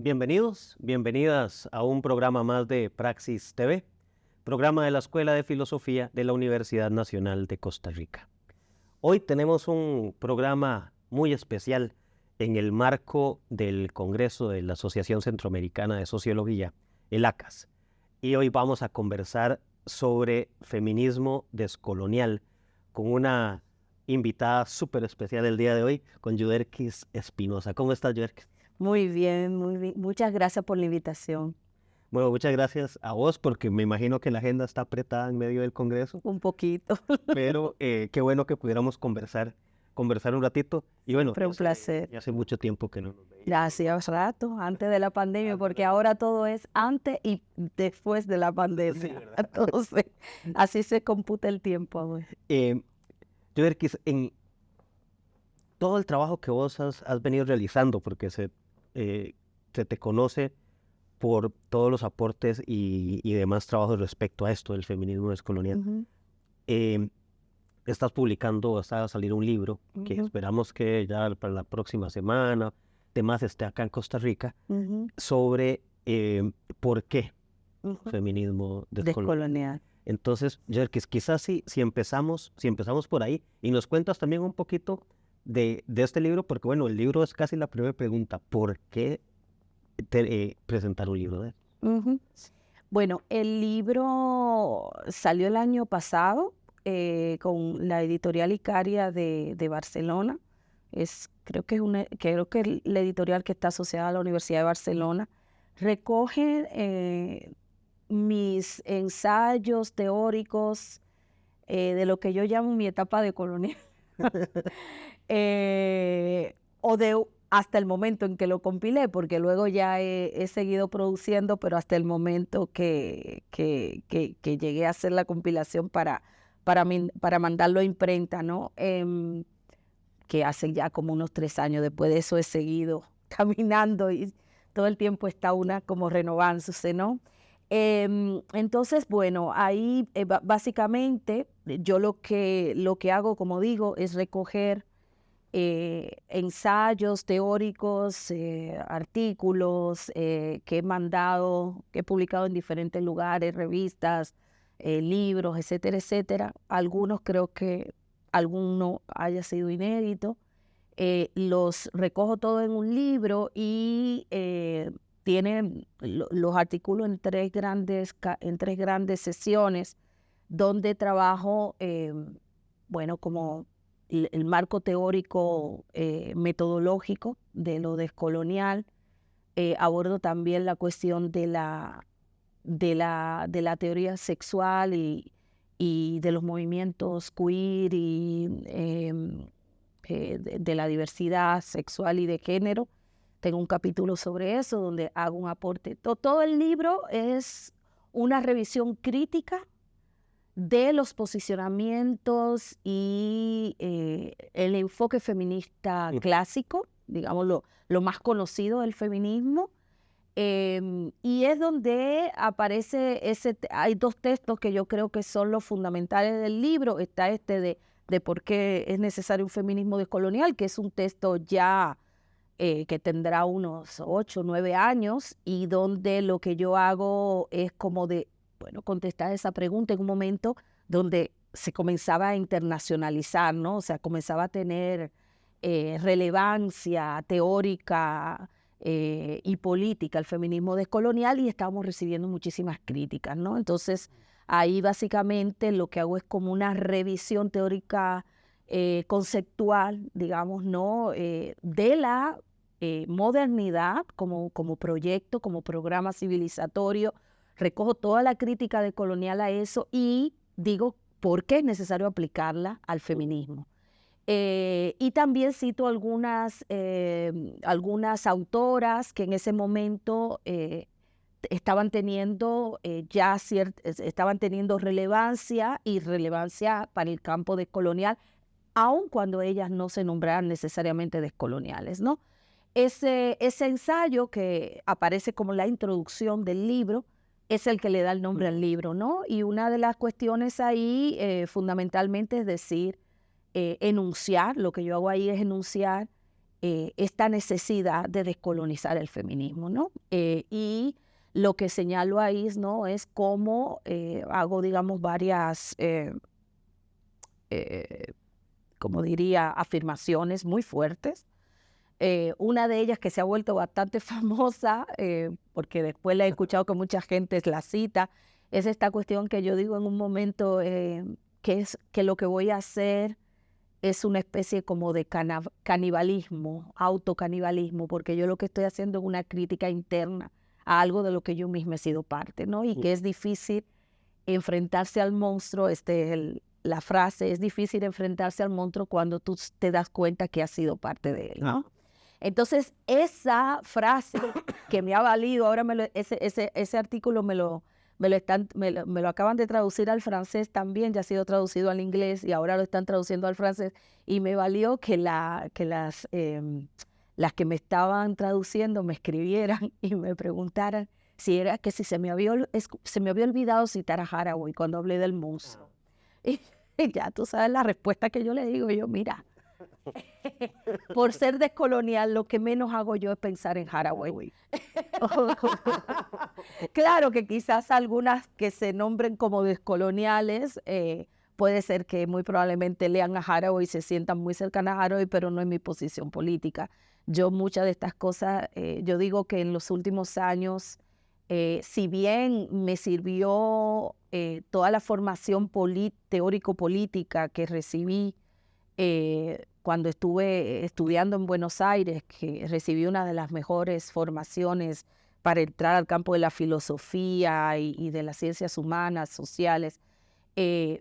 Bienvenidos, bienvenidas a un programa más de Praxis TV, programa de la Escuela de Filosofía de la Universidad Nacional de Costa Rica. Hoy tenemos un programa muy especial en el marco del Congreso de la Asociación Centroamericana de Sociología, el ACAS, y hoy vamos a conversar sobre feminismo descolonial con una invitada súper especial el día de hoy, con Yuderquis Espinosa. ¿Cómo estás, Yuderquis? Muy bien, muy bien. Muchas gracias por la invitación. Bueno, muchas gracias a vos porque me imagino que la agenda está apretada en medio del Congreso, Un poquito. pero qué bueno que pudiéramos conversar un ratito. Y bueno, Siempre un placer. ya hace muce mucho tiempo que no nos Ya veíamos. hacía rato, antes de la pandemia, Antes porque de la- ahora todo es antes y después de la Sí, pandemia. ¿verdad? Entonces, así se computa el tiempo ahora. Yuderquis, en todo el trabajo que vos has venido realizando, porque se te conoce por todos los aportes y demás trabajos respecto a esto del feminismo descolonial. Ujú, Eh, Estás publicando, está a salir un libro que ujú, esperamos que ya para la próxima semana, temas esté acá en Costa Rica, ujú, sobre por qué ujú. feminismo descolonial. Descolonial. Entonces, Yerkis, quizás si empezamos por ahí y nos cuentas también un poquito de este libro, porque bueno, el libro es casi la primera pregunta, ¿por qué presentar un libro de él? Ujú. Bueno, el libro salió el año pasado con la editorial Icaria de Barcelona. Creo que es la editorial que está asociada a la Universidad de Barcelona. Recoge mis ensayos teóricos de lo que yo llamo mi etapa de colonia. O de hasta el momento en que lo compilé, porque luego ya he seguido produciendo, pero hasta el momento que llegué a hacer la compilación para mandarlo a imprenta, ¿no? Que hace ya como unos 3 años. Después de eso he seguido caminando y todo el tiempo está una como renovándose, ¿no? Entonces, bueno, ahí básicamente yo lo que hago, como digo, es recoger ensayos teóricos, artículos que he mandado, que he publicado en diferentes lugares, revistas, libros, etcétera, etcétera. Algunos creo que alguno haya sido inédito. Los recojo todo en un libro y tienen los artículos en tres grandes sesiones donde trabajo, bueno, como el marco teórico metodológico de lo descolonial. Abordo también la cuestión de la teoría sexual y de los movimientos queer y de la diversidad sexual y de género. Tengo un capítulo sobre eso donde hago un aporte. Todo el libro es una revisión crítica de los posicionamientos y el enfoque feminista clásico, digamos lo más conocido del feminismo. Y es donde aparece hay dos textos que yo creo que son los fundamentales del libro. Está este de por qué es necesario un feminismo descolonial, que es un texto ya que tendrá unos 8 o 9 años, y donde lo que yo hago es como bueno, contestar esa pregunta en un momento donde se comenzaba a internacionalizar, ¿no? O sea, comenzaba a tener relevancia teórica y política el feminismo descolonial, y estábamos recibiendo muchísimas críticas, ¿no? Entonces, ahí básicamente lo que hago es como una revisión teórica conceptual, digamos, ¿no? De la modernidad como proyecto, como programa civilizatorio. Recojo toda la crítica decolonial a eso y digo por qué es necesario aplicarla al feminismo. Y también cito algunas autoras que en ese momento estaban teniendo estaban teniendo relevancia y relevancia para el campo descolonial, aun cuando ellas no se nombraran necesariamente descoloniales, ¿no? Ese ensayo que aparece como la introducción del libro es el que le da el nombre al libro, ¿no? Y una de las cuestiones ahí fundamentalmente es decir, enunciar, lo que yo hago ahí es enunciar esta necesidad de descolonizar el feminismo, ¿no? Y lo que señalo ahí, ¿no?, es cómo hago, digamos, varias, como diría, afirmaciones muy fuertes. Una de ellas que se ha vuelto bastante famosa, porque después la he escuchado que mucha gente la cita, es esta cuestión que yo digo en un momento, que es que lo que voy a hacer es una especie como de canibalismo, autocanibalismo, porque yo lo que estoy haciendo es una crítica interna a algo de lo que yo misma he sido parte, ¿no? Y que es difícil enfrentarse al monstruo, la frase, es difícil enfrentarse al monstruo cuando tú te das cuenta que has sido parte de él, ¿no? Entonces, esa frase que me ha valido, ahora ese artículo me lo acaban de traducir al francés también, ya ha sido traducido al inglés y ahora lo están traduciendo al francés, y me valió que las que me estaban traduciendo me escribieran y me preguntaran si era que si se me había olvidado citar a Haraway cuando hablé del monstruo. Y ya tú sabes la respuesta que yo le digo, yo, mira, por ser descolonial, lo que menos hago yo es pensar en Haraway. Claro que quizás algunas que se nombren como descoloniales, puede ser que muy probablemente lean a Haraway y se sientan muy cercanas a Haraway, pero no es mi posición política. Yo muchas de estas cosas, yo digo que en los últimos años, si bien me sirvió toda la formación teórico-política que recibí cuando estuve estudiando en Buenos Aires, que recibí una de las mejores formaciones para entrar al campo de la filosofía y de las ciencias humanas, sociales,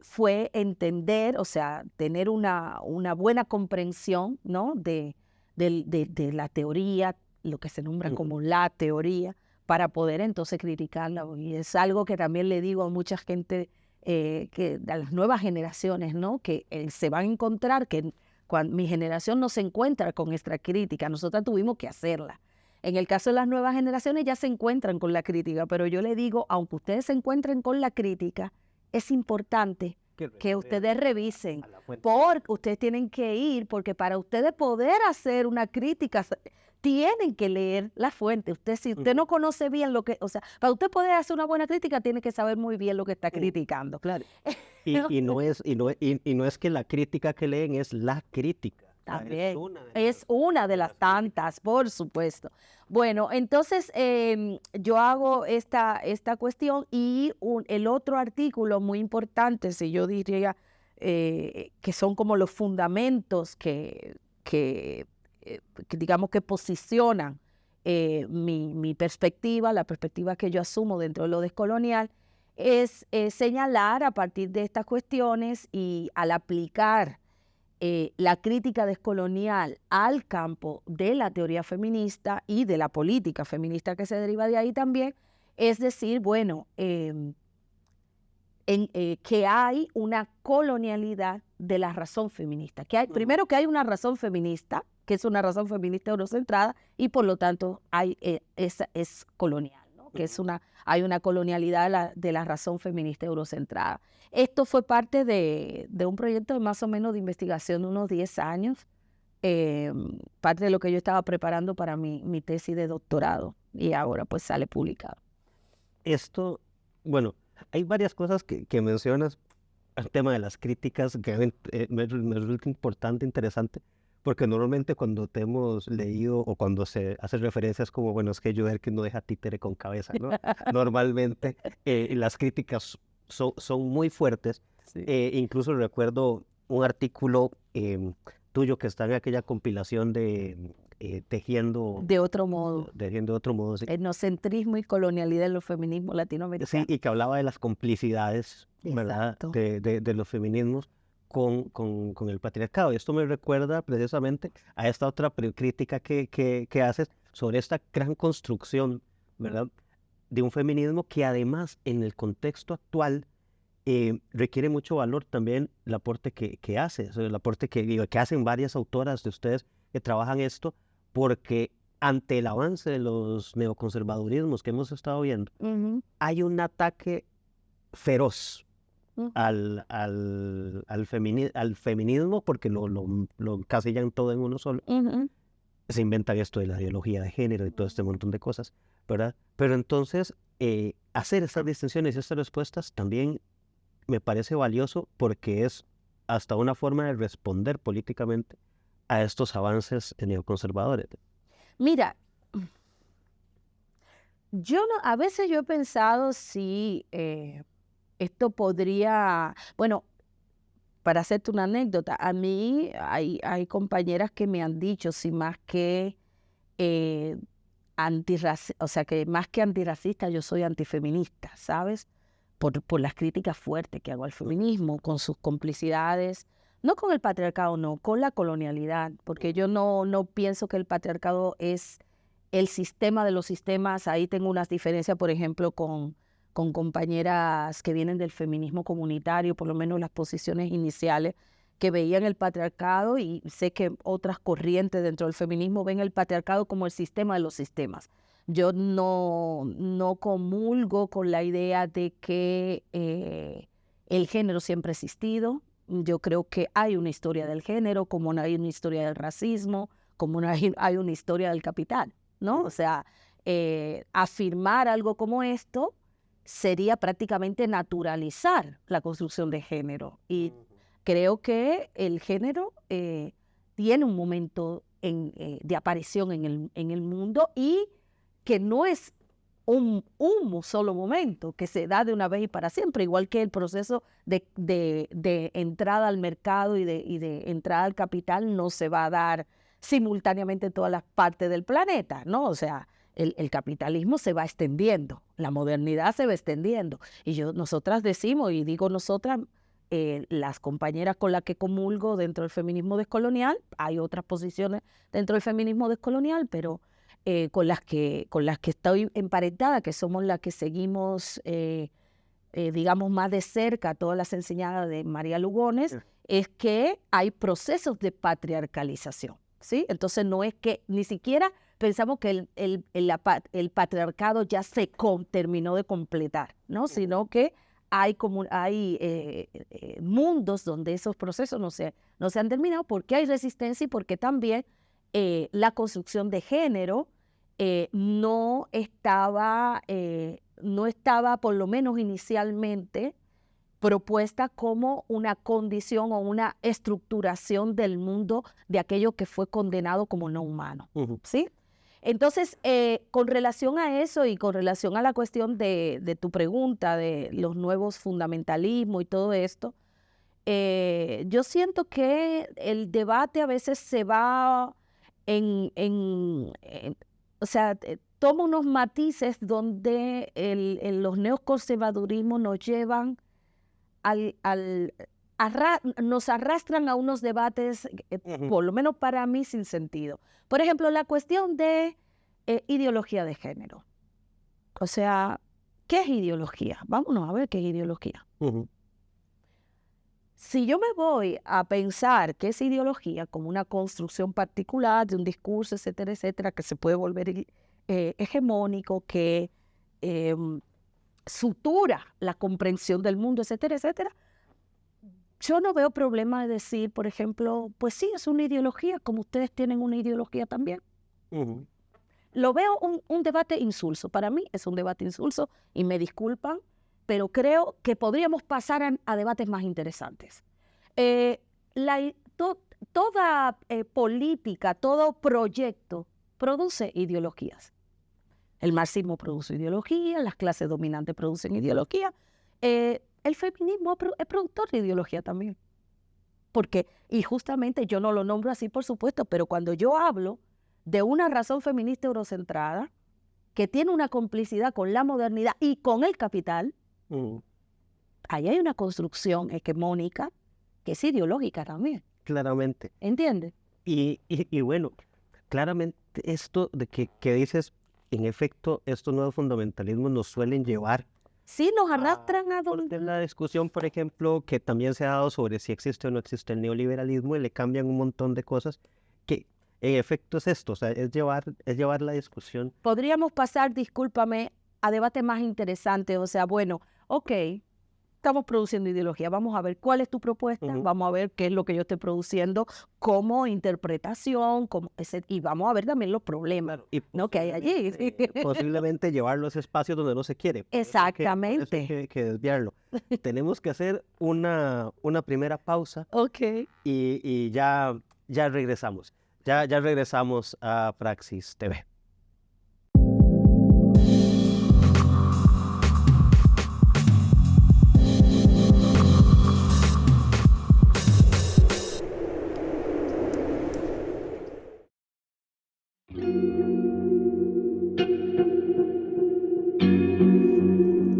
fue entender, o sea, tener una buena comprensión, ¿no?, de la teoría, lo que se nombra como la teoría, para poder entonces criticarla. Y es algo que también le digo a mucha gente, que a las nuevas generaciones, ¿no?, que se van a encontrar que cuando mi generación no se encuentra con esta crítica, nosotras tuvimos que hacerla. En el caso de las nuevas generaciones ya se encuentran con la crítica, pero yo le digo, aunque ustedes se encuentren con la crítica, es importante que ustedes revisen, porque ustedes tienen que ir, porque para ustedes poder hacer una crítica, tienen que leer la fuente. Si usted no conoce bien lo que, o sea, para usted poder hacer una buena crítica, tiene que saber muy bien lo que está criticando. Claro. Y no es que la crítica que leen es la crítica. También. Es una de las tantas, por supuesto. Bueno, entonces yo hago esta cuestión y el otro artículo muy importante, si yo diría que son como los fundamentos que digamos que posicionan mi perspectiva, la perspectiva que yo asumo dentro de lo descolonial, es señalar a partir de estas cuestiones y al aplicar la crítica descolonial al campo de la teoría feminista y de la política feminista que se deriva de ahí también, es decir, bueno, que hay una colonialidad de la razón feminista. Primero que hay una razón feminista, que es una razón feminista eurocentrada, y por lo tanto es colonial, ¿no? Que hay una colonialidad de la razón feminista eurocentrada. Esto fue parte de un proyecto de más o menos de investigación de unos 10 años, parte de lo que yo estaba preparando para mi tesis de doctorado, y ahora pues sale publicado. Esto, bueno, hay varias cosas que mencionas, el tema de las críticas, que me resulta importante, interesante, porque normalmente cuando te hemos leído o cuando se hace referencias como, bueno, es que Joder que no deja títere con cabeza, ¿no? Normalmente las críticas son muy fuertes. Sí. Incluso recuerdo un artículo tuyo que está en aquella compilación de Tejiendo de otro modo. Tejiendo de otro modo, sí. Etnocentrismo y colonialidad en los feminismos latinoamericanos. Sí, y que hablaba de las complicidades, ¿verdad?, de los feminismos con el patriarcado. Y esto me recuerda precisamente a esta otra crítica que haces sobre esta gran construcción, ¿verdad?, de un feminismo que además en el contexto actual requiere mucho valor también el aporte que hace, o sea, el aporte que hacen varias autoras de ustedes que trabajan esto, porque ante el avance de los neoconservadurismos que hemos estado viendo, hay un ataque feroz al feminismo, porque lo encasillan todo en uno solo, se inventan esto de la ideología de género y todo este montón de cosas, ¿verdad? Pero entonces, hacer estas distinciones y estas respuestas también me parece valioso porque es hasta una forma de responder políticamente a estos avances neoconservadores. Mira, a veces yo he pensado si esto podría, bueno, para hacerte una anécdota, a mí hay compañeras que me han dicho, si más que eh, o sea, que más que antirracista, yo soy antifeminista, ¿sabes? Por las críticas fuertes que hago al feminismo, con sus complicidades, no con el patriarcado, no, con la colonialidad, porque yo no pienso que el patriarcado es el sistema de los sistemas. Ahí tengo unas diferencias, por ejemplo, con compañeras que vienen del feminismo comunitario, por lo menos las posiciones iniciales, que veían el patriarcado, y sé que otras corrientes dentro del feminismo ven el patriarcado como el sistema de los sistemas. Yo no comulgo con la idea de que el género siempre ha existido. Yo creo que hay una historia del género, como hay una historia del racismo, como hay una historia del capital, ¿no? O sea, afirmar algo como esto sería prácticamente naturalizar la construcción de género. Y creo que el género tiene un momento de aparición en el mundo, y que no es un solo momento que se da de una vez y para siempre, igual que el proceso de entrada al mercado y de entrada al capital no se va a dar simultáneamente en todas las partes del planeta, ¿no? O sea, el capitalismo se va extendiendo, la modernidad se va extendiendo. Y nosotras decimos, y digo nosotras, las compañeras con las que comulgo dentro del feminismo descolonial, hay otras posiciones dentro del feminismo descolonial, pero con las que estoy emparentada, que somos las que seguimos, digamos, más de cerca todas las enseñanzas de María Lugones, es que hay procesos de patriarcalización, ¿sí? Entonces no es que ni siquiera pensamos que el patriarcado ya se terminó de completar, ¿no? Sino que hay mundos donde esos procesos no se han terminado, porque hay resistencia y porque también la construcción de género no estaba, por lo menos inicialmente, propuesta como una condición o una estructuración del mundo de aquello que fue condenado como no humano, ¿sí? Entonces, con relación a eso y con relación a la cuestión de tu pregunta de los nuevos fundamentalismos y todo esto, yo siento que el debate a veces se va o sea, toma unos matices donde los neoconservadurismos nos llevan nos arrastran a unos debates, por lo menos para mí, sin sentido. Por ejemplo, la cuestión de ideología de género. O sea, ¿qué es ideología? Vámonos a ver qué es ideología. Si yo me voy a pensar que es ideología como una construcción particular de un discurso, etcétera, etcétera, que se puede volver hegemónico, que sutura la comprensión del mundo, etcétera, etcétera, yo no veo problema de decir, por ejemplo, pues sí, es una ideología, como ustedes tienen una ideología también. Lo veo un debate insulso. Para mí es un debate insulso, y me disculpan, pero creo que podríamos pasar a debates más interesantes. Toda política, todo proyecto produce ideologías. El marxismo produce ideología, las clases dominantes producen ideología. El feminismo es productor de ideología también. Y justamente yo no lo nombro así, por supuesto, pero cuando yo hablo de una razón feminista eurocentrada que tiene una complicidad con la modernidad y con el capital, ahí hay una construcción hegemónica que es ideológica también. Claramente. ¿Entiendes? Y bueno, claramente esto de que dices, en efecto, estos nuevos fundamentalismos nos suelen llevar. Sí, nos arrastran a donde la discusión, por ejemplo, que también se ha dado sobre si existe o no existe el neoliberalismo, y le cambian un montón de cosas, que en efecto es esto, o sea, es llevar la discusión. Podríamos pasar, discúlpame, a debates más interesantes. O sea, bueno, ok, estamos produciendo ideología. Vamos a ver cuál es tu propuesta, Ujú. vamos a ver qué es lo que yo estoy produciendo como interpretación, y vamos a ver también los problemas, Claro, y ¿no? que hay allí. posiblemente llevarlo a ese espacio donde no se quiere. Por eso hay Exactamente. que desviarlo. Tenemos que hacer una primera pausa Ok. y ya regresamos. Ya regresamos a Praxis TV.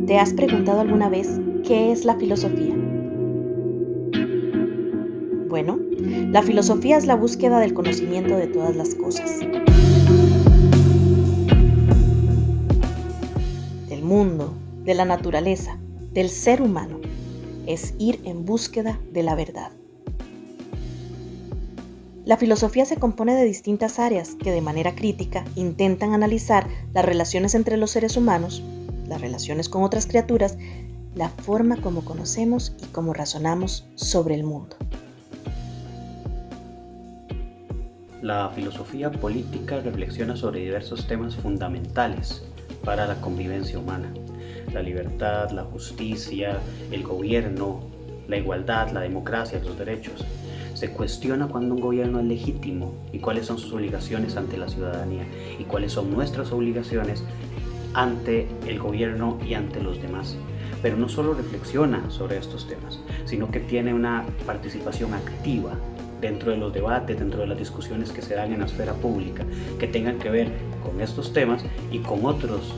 ¿Te has preguntado alguna vez qué es la filosofía? Bueno, la filosofía es la búsqueda del conocimiento de todas las cosas, del mundo, de la naturaleza, del ser humano. Es ir en búsqueda de la verdad. La filosofía se compone de distintas áreas que de manera crítica intentan analizar las relaciones entre los seres humanos, las relaciones con otras criaturas, la forma como conocemos y cómo razonamos sobre el mundo. La filosofía política reflexiona sobre diversos temas fundamentales para la convivencia humana: la libertad, la justicia, el gobierno, la igualdad, la democracia, los derechos. Se cuestiona cuándo un gobierno es legítimo y cuáles son sus obligaciones ante la ciudadanía y cuáles son nuestras obligaciones ante el gobierno y ante los demás. Pero no solo reflexiona sobre estos temas, sino que tiene una participación activa dentro de los debates, dentro de las discusiones que se dan en la esfera pública, que tengan que ver con estos temas y con otros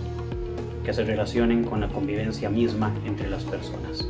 que se relacionen con la convivencia misma entre las personas.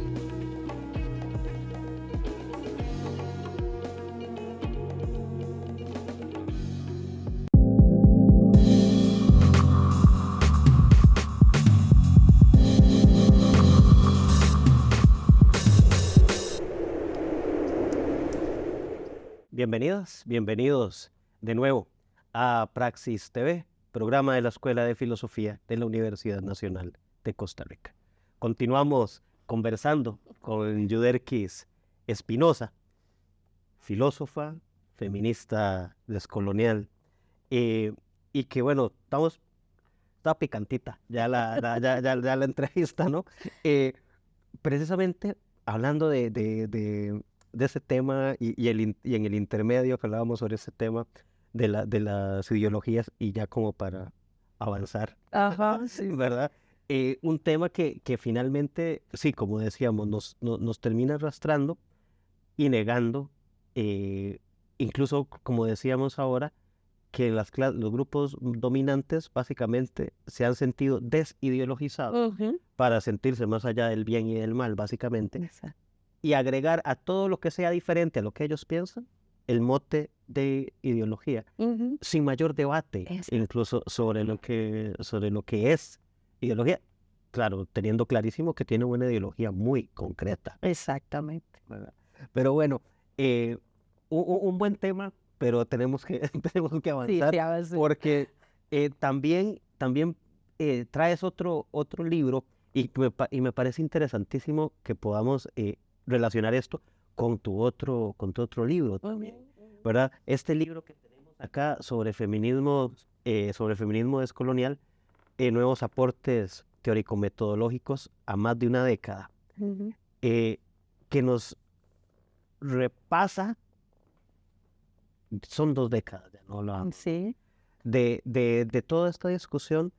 Bienvenidos de nuevo a Praxis TV, programa de la Escuela de Filosofía de la Universidad Nacional de Costa Rica. Continuamos conversando con Yuderquis Espinosa, filósofa, feminista descolonial, y que bueno, está picantita ya la entrevista, ¿no? Eh, Precisamente hablando de ese tema y en el intermedio que hablábamos sobre ese tema de las ideologías y ya como para avanzar, Ajá, sí. ¿verdad? Un tema que finalmente, sí, como decíamos, nos termina arrastrando y negando, eh, incluso como decíamos ahora, que los grupos dominantes básicamente se han sentido desideologizados Ujú. para sentirse más allá del bien y del mal, básicamente, Exacto. y agregar a todo lo que sea diferente a lo que ellos piensan el mote de ideología, Ujú. sin mayor debate, Exacto. incluso sobre lo que es ideología, claro, teniendo clarísimo que tiene una ideología muy concreta, Exactamente. ¿verdad? Pero bueno, eh, un buen tema, pero tenemos que, tenemos que Sí, avanzar sí, avance. porque también traes otro libro y me parece interesantísimo que podamos relacionar esto con tu otro libro también, Ujú. ¿verdad? Este libro que tenemos acá sobre feminismo descolonial, nuevos aportes teórico-metodológicos a más de una década, Ujú. eh, que nos repasa, son 2 décadas, ya no hablábamos, Sí. de toda esta discusión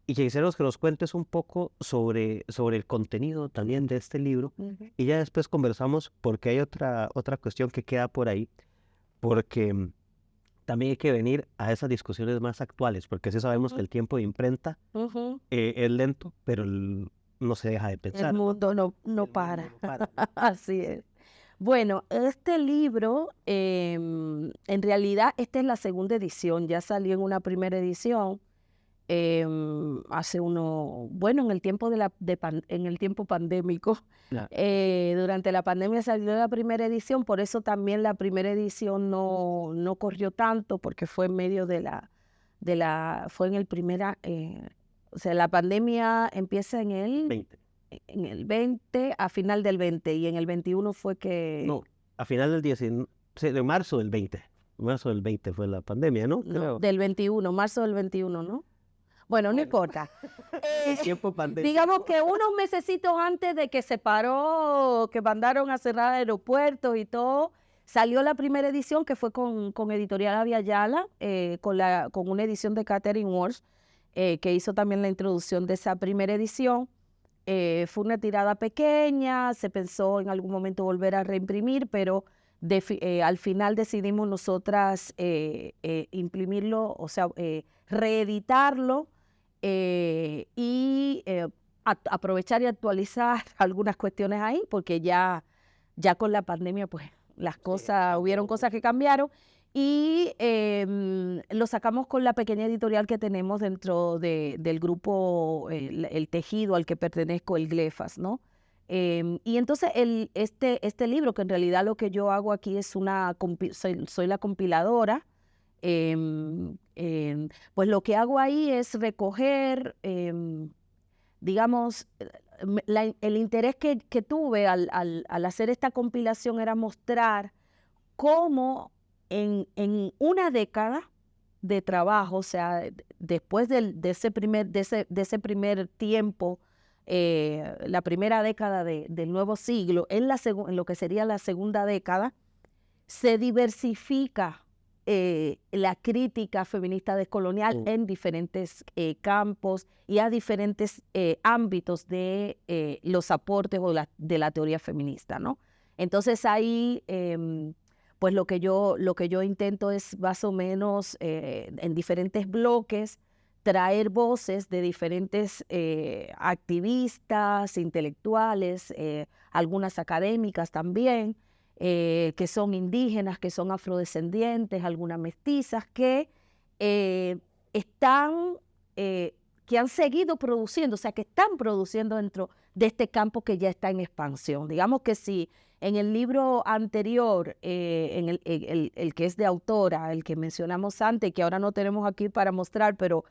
y quisiéramos que nos cuentes un poco sobre el contenido también de este libro Ujú. y ya después conversamos porque hay otra cuestión que queda por ahí, porque también hay que venir a esas discusiones más actuales, porque sí sabemos que Ujú. el tiempo de imprenta Ujú. es lento, pero no se deja de El pensar, ¿no? mundo no El mundo para. no para. Así es. Bueno, este libro, en realidad, esta es la segunda edición. Ya salió en una primera edición hace bueno, en el tiempo en el tiempo pandémico. Ya. Durante la pandemia salió la primera edición, por eso también la primera edición no corrió tanto, porque fue en medio fue en el primera, o sea, la pandemia empieza en el 20. en el 20, a final del 20, y en el 21 fue que... No, a final del 19, de marzo del 20. Marzo del 20 fue la pandemia, ¿no? No, del 21, marzo del 21, ¿no? Bueno, no importa. Tiempo pandemia. Digamos que unos mesecitos antes de que se paró, que mandaron a cerrar aeropuertos y todo, salió la primera edición, que fue con Editorial Aviala, con una edición de Catherine Walsh, que hizo también la introducción de esa primera edición. Fue una tirada pequeña, se pensó en algún momento volver a reimprimir, pero al final decidimos nosotras imprimirlo, o sea, reeditarlo y aprovechar y actualizar algunas cuestiones ahí, porque ya con la pandemia, pues las cosas, hubieron cosas que cambiaron, y lo sacamos con la pequeña editorial que tenemos dentro del grupo, el tejido al que pertenezco, el Glefas, ¿no? Y entonces este libro, que en realidad lo que yo hago aquí es soy la compiladora, pues lo que hago ahí es recoger, digamos, el interés que tuve al hacer esta compilación era mostrar cómo en una década de trabajo, o sea, después de ese primer tiempo, la primera década del nuevo siglo, en lo que sería la segunda década, se diversifica la crítica feminista descolonial en diferentes campos y a diferentes ámbitos de los aportes de la teoría feminista, ¿no? Entonces ahí, pues lo que yo intento es más o menos en diferentes bloques traer voces de diferentes activistas, intelectuales, algunas académicas también, que son indígenas, que son afrodescendientes, algunas mestizas, que que han seguido produciendo, o sea, que están produciendo dentro de este campo que ya está en expansión. Digamos que si en el libro anterior, en el que es de autora, el que mencionamos antes, que ahora no tenemos aquí para mostrar, pero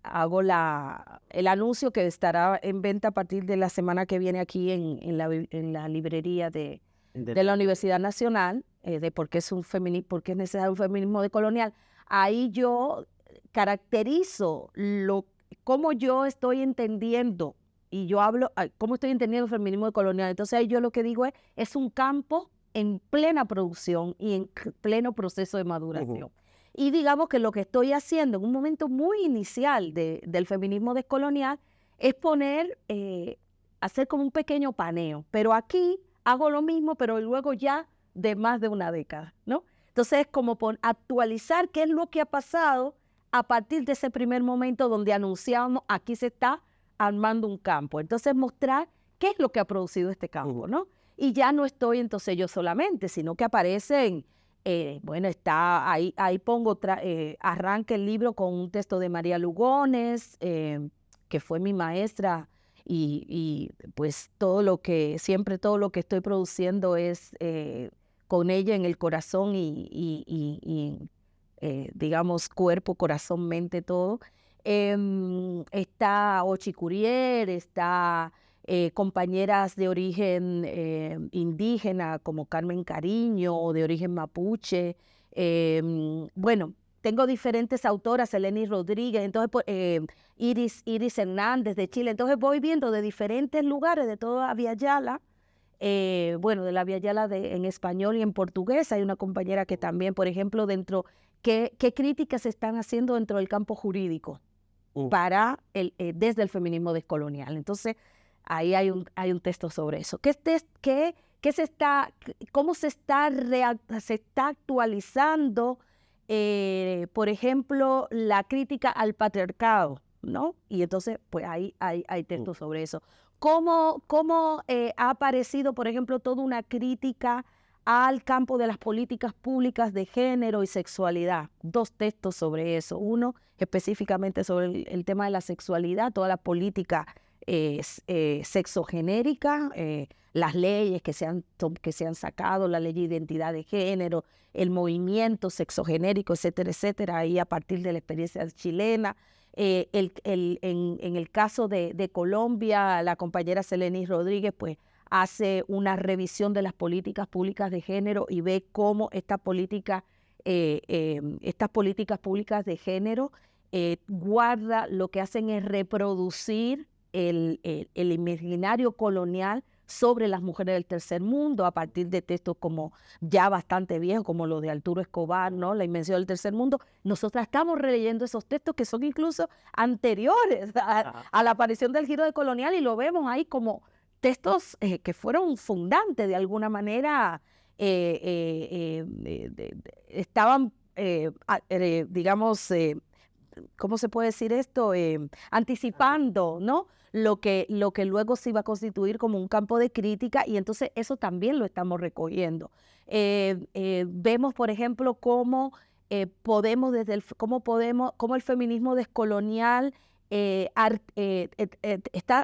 hago el anuncio que estará en venta a partir de la semana que viene aquí en la librería de la Universidad Nacional, de por qué es necesario un feminismo decolonial. Ahí yo caracterizo cómo yo estoy entendiendo, y yo hablo cómo estoy entendiendo el feminismo decolonial. Entonces ahí yo lo que digo es un campo en plena producción y en pleno proceso de maduración. Y digamos que lo que estoy haciendo en un momento muy inicial del feminismo descolonial es hacer como un pequeño paneo. Pero aquí hago lo mismo, pero luego ya de más de una década, ¿no? Entonces es como actualizar qué es lo que ha pasado a partir de ese primer momento donde anunciábamos aquí se está armando un campo. Entonces mostrar qué es lo que ha producido este campo, ¿no? Y ya no estoy entonces yo solamente, sino que aparecen... bueno, está ahí pongo, arranca el libro con un texto de María Lugones, que fue mi maestra, y pues todo lo que estoy produciendo es con ella en el corazón y digamos, cuerpo, corazón, mente, todo. Está Ochi Curier, está... compañeras de origen indígena como Carmen Cariño o de origen mapuche. Bueno, tengo diferentes autoras, Eleni Rodríguez, entonces Iris Hernández de Chile. Entonces voy viendo de diferentes lugares de toda Aviala, bueno, de la Aviala en español y en portugués. Hay una compañera que también, por ejemplo, ¿qué críticas se están haciendo dentro del campo jurídico desde el feminismo descolonial? Entonces, ahí hay un texto sobre eso. ¿Cómo se está actualizando, por ejemplo, la crítica al patriarcado, ¿no? Y entonces, pues ahí hay textos sobre eso. ¿Cómo ha aparecido, por ejemplo, toda una crítica al campo de las políticas públicas de género y sexualidad? Dos textos sobre eso. Uno específicamente sobre el tema de la sexualidad, toda la política sexogenérica, las leyes que se han sacado, la ley de identidad de género, el movimiento sexogenérico, etcétera, etcétera, ahí a partir de la experiencia chilena. En el caso de Colombia, la compañera Seleni Rodríguez pues hace una revisión de las políticas públicas de género y ve cómo estas políticas públicas de género guarda, lo que hacen es reproducir el imaginario colonial sobre las mujeres del tercer mundo a partir de textos como ya bastante viejos, como los de Arturo Escobar, ¿no? La invención del tercer mundo. Nosotras estamos releyendo esos textos que son incluso anteriores a la aparición del giro de colonial y lo vemos ahí como textos que fueron fundantes de alguna manera, estaban, digamos, ¿cómo se puede decir esto? Anticipando, ¿no? Lo que luego se iba a constituir como un campo de crítica y entonces eso también lo estamos recogiendo. Vemos, por ejemplo, cómo cómo el feminismo descolonial está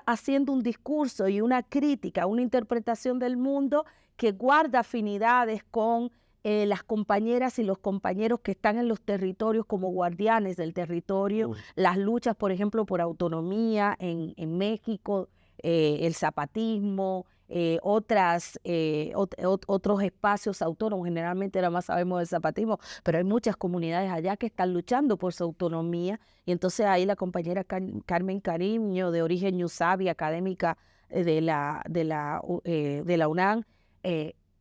haciendo un discurso y una crítica, una interpretación del mundo que guarda afinidades con las compañeras y los compañeros que están en los territorios como guardianes del territorio, las luchas, por ejemplo, por autonomía en México, el zapatismo, otros espacios autónomos. Generalmente nada más sabemos del zapatismo, pero hay muchas comunidades allá que están luchando por su autonomía y entonces ahí la compañera Carmen Cariño, de origen ñusabi, académica de la UNAM,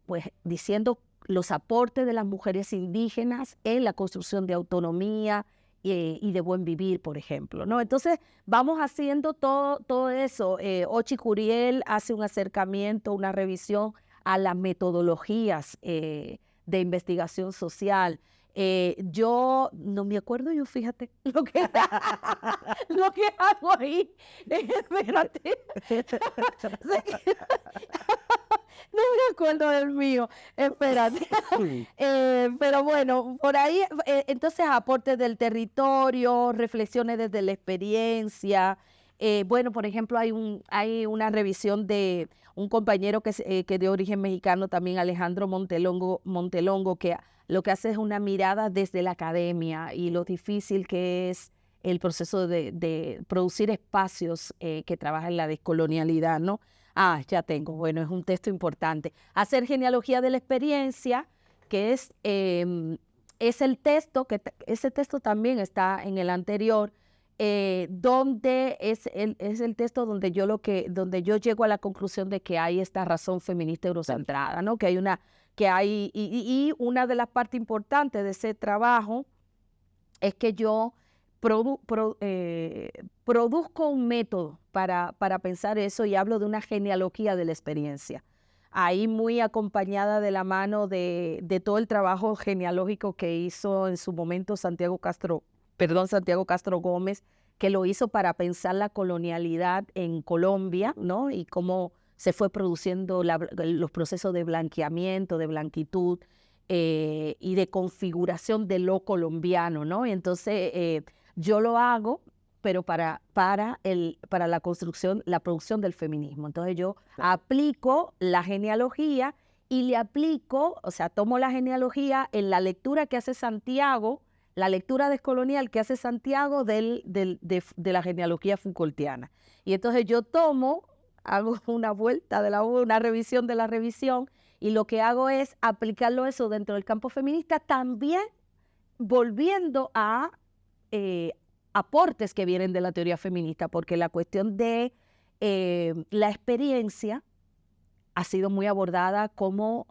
pues diciendo los aportes de las mujeres indígenas en la construcción de autonomía y de buen vivir, por ejemplo, ¿no? Entonces, vamos haciendo todo eso. Ochi Curiel hace un acercamiento, una revisión a las metodologías de investigación social. Yo no me acuerdo, fíjate, lo que hago ahí. Espérate. No me acuerdo del mío, espérate. Pero bueno, por ahí, entonces aportes del territorio, reflexiones desde la experiencia. Bueno, por ejemplo, hay una revisión de un compañero que de origen mexicano, también Alejandro Montelongo, que lo que hace es una mirada desde la academia y lo difícil que es el proceso de producir espacios que trabajan en la descolonialidad, ¿no? Ya tengo. Bueno, es un texto importante. Hacer genealogía de la experiencia, que es el texto, ese texto también está en el anterior, donde es el texto donde yo llego a la conclusión de que hay esta razón feminista eurocentrada, ¿no? Y una de las partes importantes de ese trabajo es que yo produzco un método para pensar eso y hablo de una genealogía de la experiencia. Ahí muy acompañada de la mano de todo el trabajo genealógico que hizo en su momento Santiago Castro Gómez, que lo hizo para pensar la colonialidad en Colombia, ¿no? Y cómo se fue produciendo los procesos de blanqueamiento, de blanquitud y de configuración de lo colombiano, ¿no? Y entonces yo lo hago, pero para la producción del feminismo. Entonces yo aplico la genealogía y le aplico, o sea, tomo la genealogía en la lectura que hace Santiago, la lectura descolonial que hace Santiago de la genealogía Foucaultiana. Y entonces yo hago una vuelta una revisión de la revisión, y lo que hago es aplicarlo eso dentro del campo feminista, también volviendo a aportes que vienen de la teoría feminista, porque la cuestión de la experiencia ha sido muy abordada como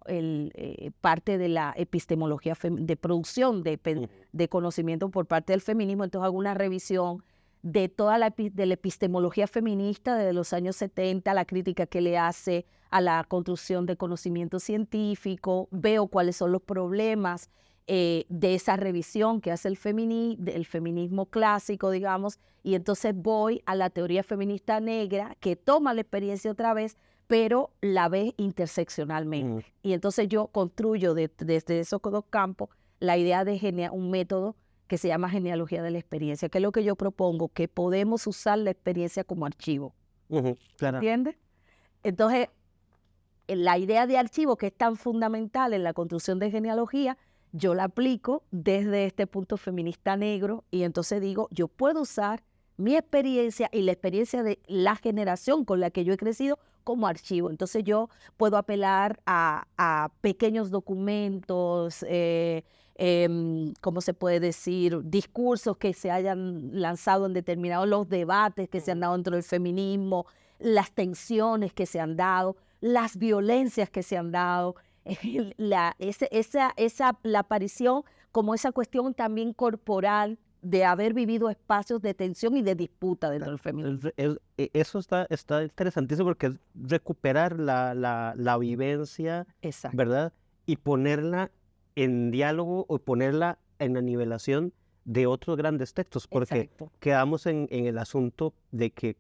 parte de la epistemología de producción de conocimiento por parte del feminismo. Entonces hago una revisión de toda de la epistemología feminista desde los años 70, la crítica que le hace a la construcción de conocimiento científico, veo cuáles son los problemas de esa revisión que hace el feminismo clásico, digamos, y entonces voy a la teoría feminista negra que toma la experiencia otra vez, pero la ve interseccionalmente. Y entonces yo construyo desde esos dos campos la idea de un método que se llama genealogía de la experiencia, que es lo que yo propongo, que podemos usar la experiencia como archivo. Claro. ¿Entiendes? Entonces, la idea de archivo, que es tan fundamental en la construcción de genealogía, yo la aplico desde este punto feminista negro, y entonces digo, yo puedo usar mi experiencia y la experiencia de la generación con la que yo he crecido como archivo. Entonces yo puedo apelar a pequeños documentos, ¿cómo se puede decir? Discursos que se hayan lanzado en determinados, los debates que se han dado dentro del feminismo, las tensiones que se han dado, las violencias que se han dado, la aparición como esa cuestión también corporal de haber vivido espacios de tensión y de disputa dentro del feminismo. Eso está interesantísimo porque es recuperar la vivencia, Exacto. ¿verdad? Y ponerla en diálogo o ponerla en la nivelación de otros grandes textos, porque Exacto. quedamos en el asunto de que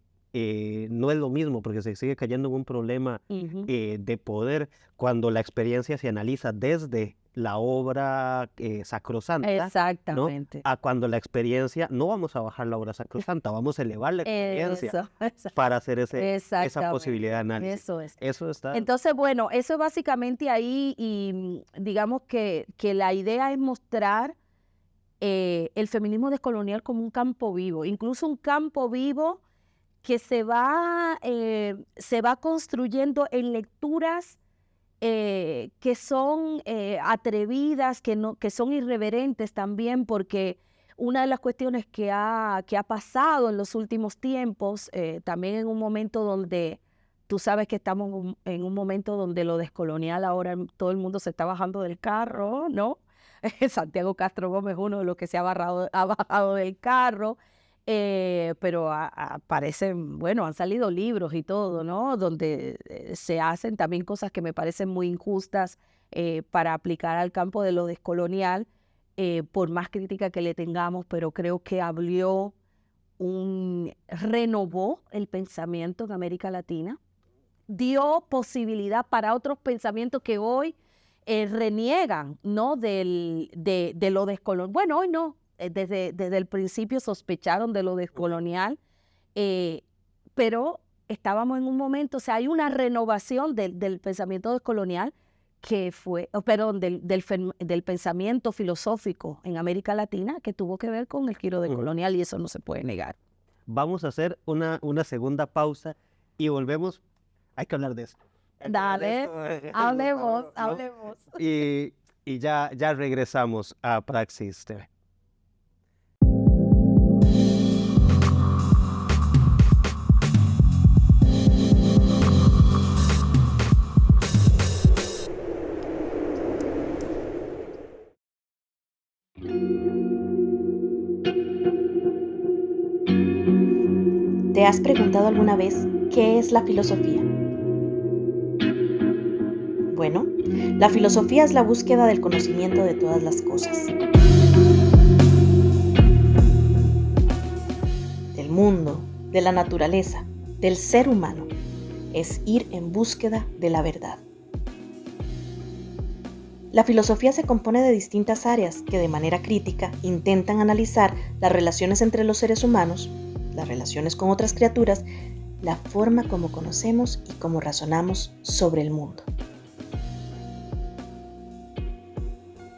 no es lo mismo, porque se sigue cayendo en un problema de poder cuando la experiencia se analiza desde la obra sacrosanta, ¿no? Exactamente. A cuando la experiencia, no vamos a bajar la obra sacrosanta, vamos a elevar la experiencia Eso. para hacer esa Exactamente. posibilidad de análisis. Eso es. Eso está. Entonces, bueno, eso es básicamente ahí y digamos que la idea es mostrar el feminismo descolonial como un campo vivo, incluso un campo vivo que se va construyendo en lecturas que son atrevidas, que son irreverentes también, porque una de las cuestiones que ha pasado en los últimos tiempos, también en un momento donde, tú sabes que estamos en un momento donde lo descolonial ahora todo el mundo se está bajando del carro, ¿no? Santiago Castro Gómez, uno de los que ha bajado del carro. Pero aparecen, bueno, han salido libros y todo, ¿no? Donde se hacen también cosas que me parecen muy injustas para aplicar al campo de lo descolonial, por más crítica que le tengamos, pero creo que renovó el pensamiento en América Latina, dio posibilidad para otros pensamientos que hoy reniegan, ¿no? De lo descolonial. Bueno, hoy no. Desde el principio sospecharon de lo descolonial, pero estábamos en un momento, o sea, hay una renovación del pensamiento descolonial que fue, del pensamiento filosófico en América Latina que tuvo que ver con el giro decolonial y eso no se puede negar. Vamos a hacer una segunda pausa y volvemos. Hay que hablar de esto. Dale, hablemos. Y ya regresamos a Praxis TV. ¿Te has preguntado alguna vez qué es la filosofía? Bueno, la filosofía es la búsqueda del conocimiento de todas las cosas. Del mundo, de la naturaleza, del ser humano. Es ir en búsqueda de la verdad. La filosofía se compone de distintas áreas que de manera crítica intentan analizar las relaciones entre los seres humanos, las relaciones con otras criaturas, la forma como conocemos y cómo razonamos sobre el mundo.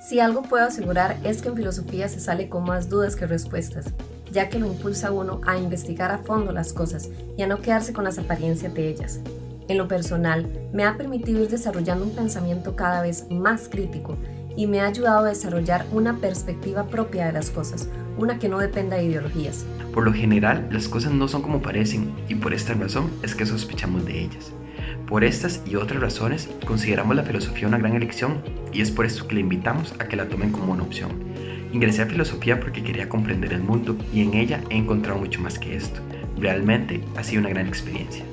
Si algo puedo asegurar es que en filosofía se sale con más dudas que respuestas, ya que lo impulsa a uno a investigar a fondo las cosas y a no quedarse con las apariencias de ellas. En lo personal, me ha permitido ir desarrollando un pensamiento cada vez más crítico y me ha ayudado a desarrollar una perspectiva propia de las cosas, una que no dependa de ideologías. Por lo general, las cosas no son como parecen y por esta razón es que sospechamos de ellas. Por estas y otras razones, consideramos la filosofía una gran elección y es por esto que le invitamos a que la tomen como una opción. Ingresé a filosofía porque quería comprender el mundo y en ella he encontrado mucho más que esto. Realmente ha sido una gran experiencia.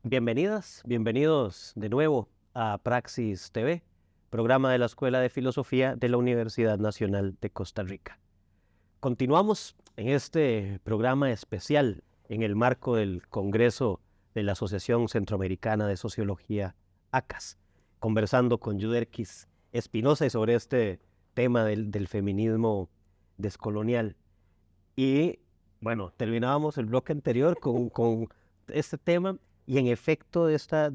Bienvenidas, bienvenidos de nuevo a Praxis TV, programa de la Escuela de Filosofía de la Universidad Nacional de Costa Rica. Continuamos en este programa especial en el marco del Congreso de la Asociación Centroamericana de Sociología, ACAS, conversando con Yuderquis Espinosa y sobre este tema del feminismo descolonial. Y bueno, terminábamos el bloque anterior con este tema, y en efecto de esta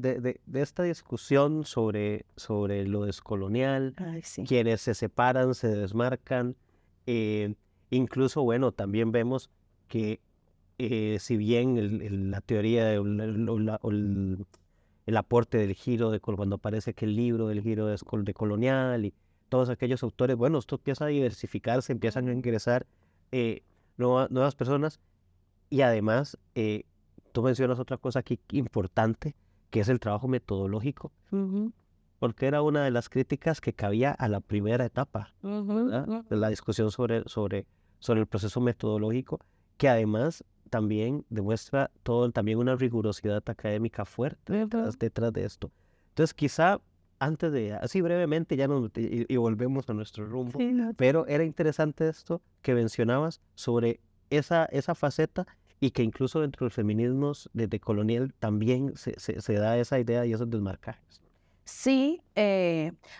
discusión sobre lo descolonial, Ay, sí. quienes se separan, se desmarcan, incluso, bueno, también vemos que si bien la teoría o el aporte del giro, cuando aparece que el libro del giro decolonial y todos aquellos autores, bueno, esto empieza a diversificarse, empiezan a ingresar nuevas personas, y además tú mencionas otra cosa aquí importante, que es el trabajo metodológico, Ujú, porque era una de las críticas que cabía a la primera etapa, ujú, ¿verdad? ujú. De la discusión sobre el proceso metodológico, que además también demuestra también una rigurosidad académica fuerte detrás de esto. Entonces, quizá antes de, así brevemente, y volvemos a nuestro rumbo, Sí, no, pero era interesante esto que mencionabas sobre esa faceta, y que incluso dentro del feminismo desde colonial también se da esa idea y esos desmarcajes. sí,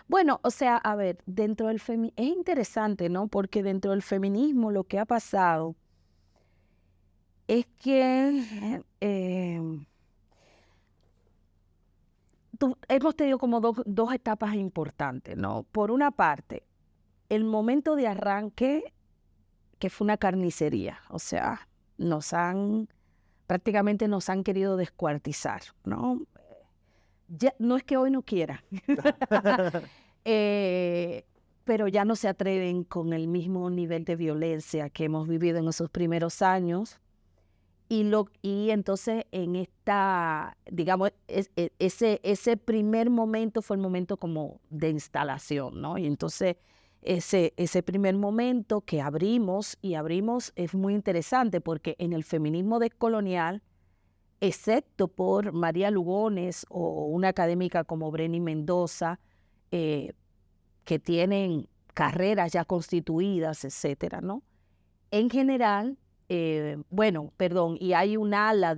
bueno, o sea, a ver, dentro del feminismo, es interesante, ¿no? Porque dentro del feminismo lo que ha pasado es que hemos tenido como dos etapas importantes, ¿no? Por una parte, el momento de arranque, que fue una carnicería, o sea, prácticamente nos han querido descuartizar, ¿no? Ya, no es que hoy no quiera, pero ya no se atreven con el mismo nivel de violencia que hemos vivido en esos primeros años. Y entonces en esta, digamos, ese primer momento fue el momento como de instalación, ¿no? Y entonces ese primer momento que abrimos es muy interesante, porque en el feminismo descolonial, excepto por María Lugones o una académica como Breni Mendoza, que tienen carreras ya constituidas, etcétera, ¿no? En general, bueno, perdón, y hay un ala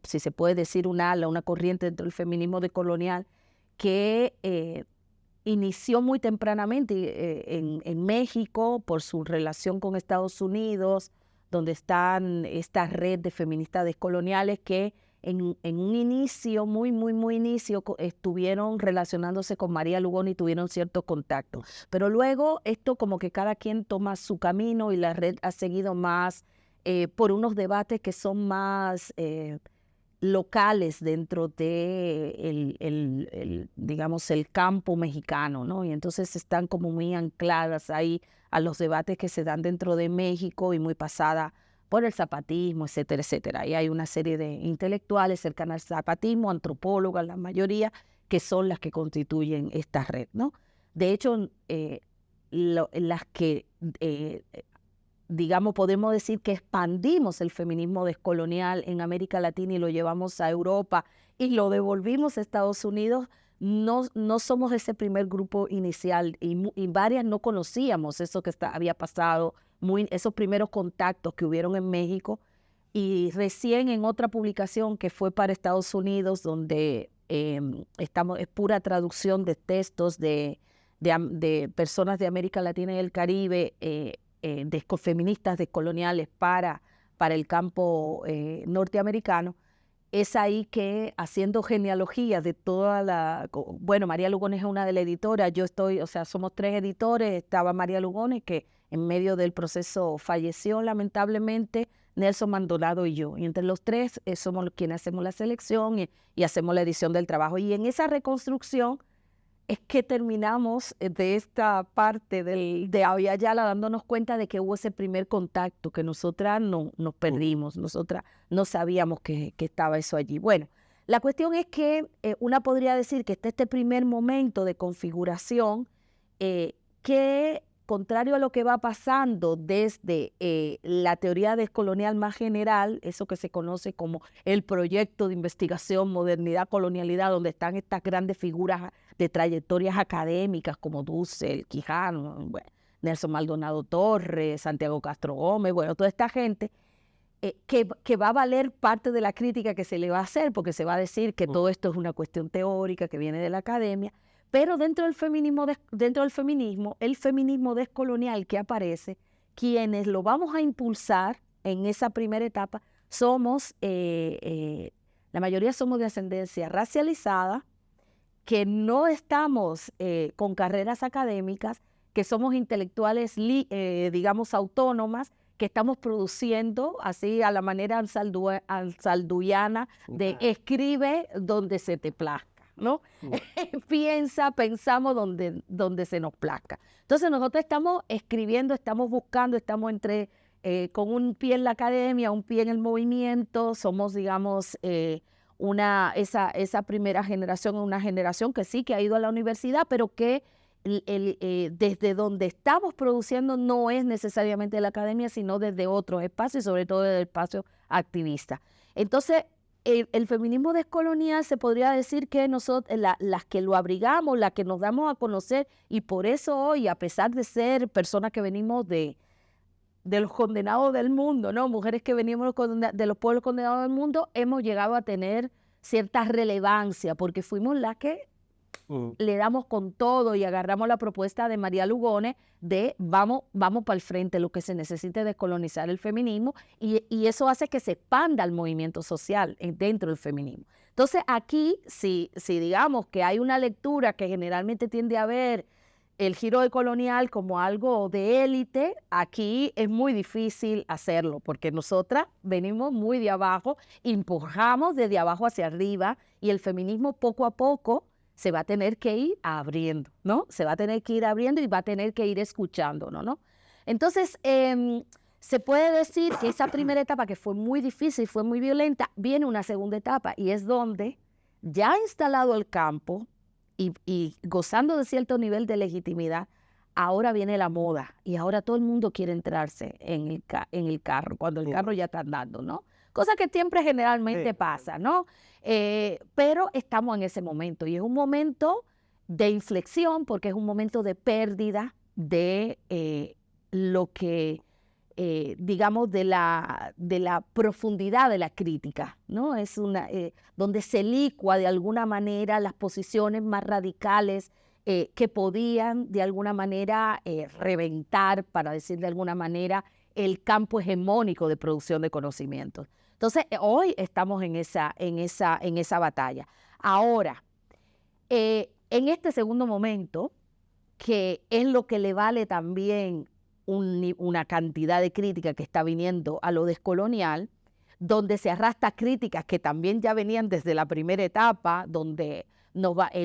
si se puede decir un ala, una corriente dentro del feminismo decolonial que inició muy tempranamente en México por su relación con Estados Unidos, donde están esta red de feministas descoloniales que en un inicio, muy inicio, estuvieron relacionándose con María Lugones y tuvieron ciertos contactos. Pero luego esto como que cada quien toma su camino, y la red ha seguido más por unos debates que son más locales dentro de digamos, el campo mexicano, ¿no? Y entonces están como muy ancladas ahí a los debates que se dan dentro de México, y muy pasada por el zapatismo, etcétera, etcétera. Y hay una serie de intelectuales cercanas al zapatismo, antropólogas, la mayoría, que son las que constituyen esta red, ¿no? De hecho, las que digamos, podemos decir que expandimos el feminismo descolonial en América Latina y lo llevamos a Europa y lo devolvimos a Estados Unidos, no somos ese primer grupo inicial, y varias no conocíamos eso que había pasado, esos primeros contactos que hubieron en México, y recién en otra publicación que fue para Estados Unidos, donde es pura traducción de textos de personas de América Latina y el Caribe, feministas descoloniales para el campo norteamericano. Es ahí que, haciendo genealogías de bueno, María Lugones es una de las editoras, yo estoy, o sea, somos 3 editores, estaba María Lugones, que en medio del proceso falleció lamentablemente, Nelson Maldonado y yo, y entre los 3 somos quienes hacemos la selección y hacemos la edición del trabajo, y en esa reconstrucción es que terminamos de esta parte de Abya Yala dándonos cuenta de que hubo ese primer contacto, que nosotras nos perdimos, nosotras no sabíamos que estaba eso allí. Bueno, la cuestión es que una podría decir que está este primer momento de configuración que, contrario a lo que va pasando desde la teoría descolonial más general, eso que se conoce como el proyecto de investigación modernidad, colonialidad, donde están estas grandes figuras de trayectorias académicas como Dussel, Quijano, bueno, Nelson Maldonado Torres, Santiago Castro Gómez, bueno, toda esta gente, que va a valer parte de la crítica que se le va a hacer, porque se va a decir que todo esto es una cuestión teórica que viene de la academia, Pero dentro del feminismo, el feminismo descolonial que aparece, quienes lo vamos a impulsar en esa primera etapa somos, la mayoría somos de ascendencia racializada, que no estamos con carreras académicas, que somos intelectuales, digamos, autónomas, que estamos produciendo así a la manera ansalduyana de escribe donde se te plazca, ¿no? Pensamos donde se nos plazca. Entonces nosotros estamos escribiendo, estamos buscando, estamos con un pie en la academia, un pie en el movimiento, somos, digamos, esa primera generación, una generación que sí, que ha ido a la universidad, pero que desde donde estamos produciendo no es necesariamente la academia, sino desde otros espacios, sobre todo desde el espacio activista. Entonces, el feminismo descolonial se podría decir que nosotros, las que lo abrigamos, las que nos damos a conocer, y por eso hoy, a pesar de ser personas que venimos de los condenados del mundo, ¿no? Mujeres que venimos de los pueblos condenados del mundo, hemos llegado a tener cierta relevancia, porque fuimos las que le damos con todo y agarramos la propuesta de María Lugones de vamos para el frente, lo que se necesite descolonizar el feminismo, y eso hace que se expanda el movimiento social dentro del feminismo. Entonces aquí, si digamos que hay una lectura que generalmente tiende a ver el giro decolonial como algo de élite, aquí es muy difícil hacerlo, porque nosotras venimos muy de abajo, empujamos desde abajo hacia arriba, y el feminismo poco a poco se va a tener que ir abriendo, ¿no? Se va a tener que ir abriendo y va a tener que ir escuchándonos, ¿no? Entonces, se puede decir que esa primera etapa, que fue muy difícil, fue muy violenta, viene una segunda etapa, y es donde, ya instalado el campo y gozando de cierto nivel de legitimidad, ahora viene la moda, y ahora todo el mundo quiere entrarse en el carro, cuando el carro ya está andando, ¿no? Cosa que siempre generalmente pasa, ¿no? Pero estamos en ese momento, y es un momento de inflexión, porque es un momento de pérdida de lo que, digamos, de la profundidad de la crítica, ¿no? Es donde se licua de alguna manera las posiciones más radicales que podían de alguna manera reventar, para decir de alguna manera, el campo hegemónico de producción de conocimientos. Entonces, hoy estamos en esa batalla. Ahora, en este segundo momento, que es lo que le vale también una cantidad de crítica que está viniendo a lo descolonial, donde se arrastra críticas que también ya venían desde la primera etapa, donde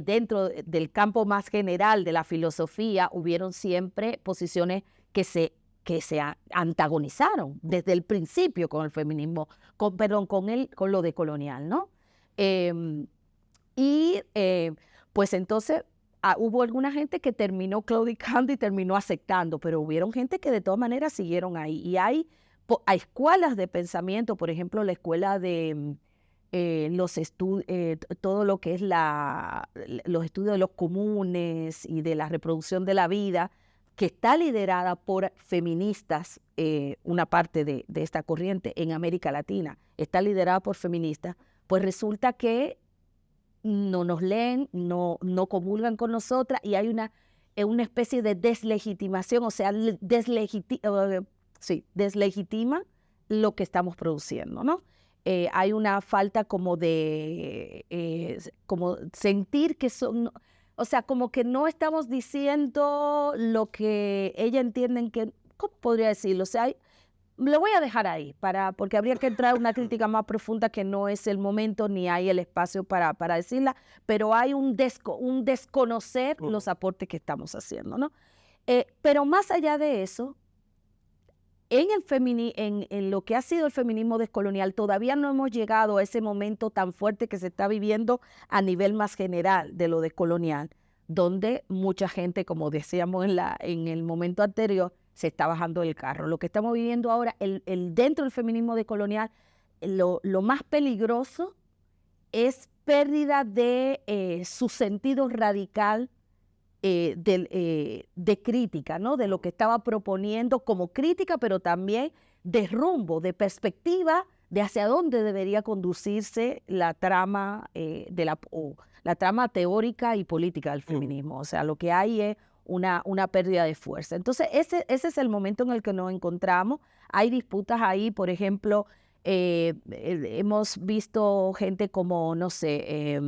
dentro del campo más general de la filosofía hubieron siempre posiciones que se antagonizaron desde el principio con el feminismo, con lo decolonial, ¿no? Pues entonces hubo alguna gente que terminó claudicando y terminó aceptando, pero hubieron gente que de todas maneras siguieron ahí. Y hay escuelas de pensamiento, por ejemplo, la escuela de todo lo que es los estudios de los comunes y de la reproducción de la vida, que está liderada por feministas, una parte de esta corriente en América Latina, está liderada por feministas, pues resulta que no nos leen, no comulgan con nosotras, y hay una especie de deslegitimación, o sea, deslegitima lo que estamos produciendo, ¿no? Hay una falta como de como sentir que son, o sea, como que no estamos diciendo lo que ellas entienden que, ¿cómo podría decirlo? O sea, lo voy a dejar ahí, porque habría que entrar a una crítica más profunda, que no es el momento ni hay el espacio para decirla, pero hay un desconocer los aportes que estamos haciendo, ¿no? Pero más allá de eso, en lo que ha sido el feminismo descolonial, todavía no hemos llegado a ese momento tan fuerte que se está viviendo a nivel más general de lo descolonial, donde mucha gente, como decíamos en el momento anterior, se está bajando del carro. Lo que estamos viviendo ahora, dentro del feminismo descolonial, lo más peligroso es pérdida de su sentido radical de crítica, ¿no? De lo que estaba proponiendo como crítica, pero también de rumbo, de perspectiva, de hacia dónde debería conducirse la trama la trama teórica y política del feminismo. O sea, lo que hay es una pérdida de fuerza. Entonces, ese es el momento en el que nos encontramos. Hay disputas ahí, por ejemplo, hemos visto gente como, no sé,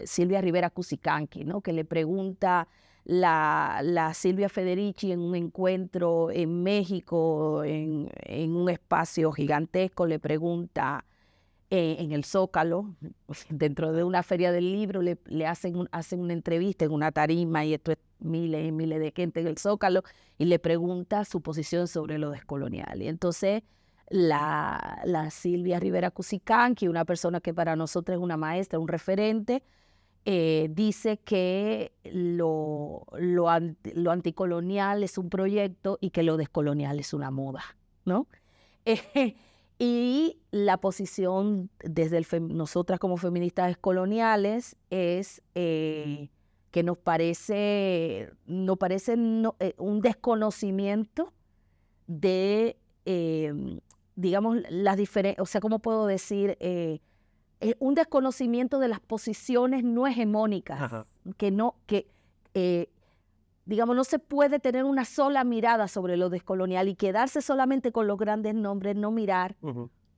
Silvia Rivera Cusicanqui, ¿no? Que le pregunta la Silvia Federici en un encuentro en México, en un espacio gigantesco, le pregunta en el Zócalo, dentro de una feria del libro, le hacen una entrevista en una tarima, y esto es miles y miles de gente en el Zócalo, y le pregunta su posición sobre lo descolonial. Y entonces la Silvia Rivera Cusicanqui, una persona que para nosotros es una maestra, un referente, dice que lo anticolonial es un proyecto y que lo descolonial es una moda, ¿no? Y la posición desde nosotras como feministas descoloniales es que nos parece un desconocimiento de, digamos, las diferencias, o sea, ¿cómo puedo decir? Un desconocimiento de las posiciones no hegemónicas, Ajá. digamos, no se puede tener una sola mirada sobre lo descolonial y quedarse solamente con los grandes nombres, no mirar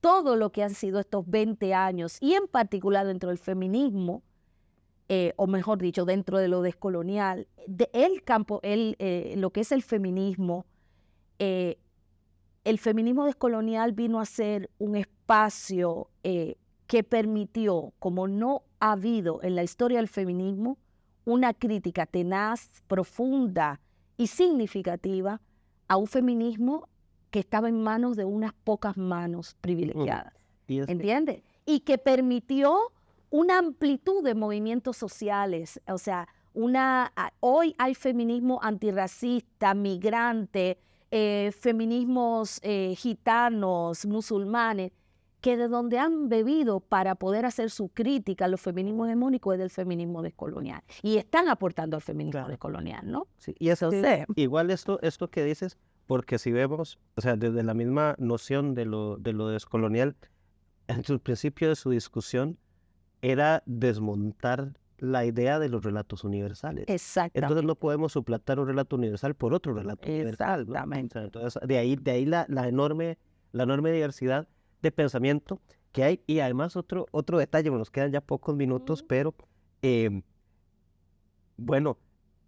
todo lo que han sido estos 20 años, y en particular dentro del feminismo, o mejor dicho, dentro de lo descolonial, el campo, lo que es el feminismo descolonial vino a ser un espacio que permitió, como no ha habido en la historia del feminismo, una crítica tenaz, profunda y significativa a un feminismo que estaba en manos de unas pocas manos privilegiadas. ¿Entiendes? Y que permitió una amplitud de movimientos sociales. O sea, hoy hay feminismo antirracista, migrante, feminismos gitanos, musulmanes, que de donde han bebido para poder hacer su crítica a los feminismos hegemónicos es del feminismo descolonial. Y están aportando al feminismo descolonial, ¿no? Sí, y entonces, igual esto que dices, porque si vemos, o sea, desde la misma noción de lo descolonial, en su principio de su discusión era desmontar la idea de los relatos universales. Exactamente. Entonces no podemos suplantar un relato universal por otro relato universal, ¿no? Exactamente. O sea, entonces, de ahí la enorme diversidad de pensamiento que hay. Y además otro detalle, nos quedan ya pocos minutos, pero bueno,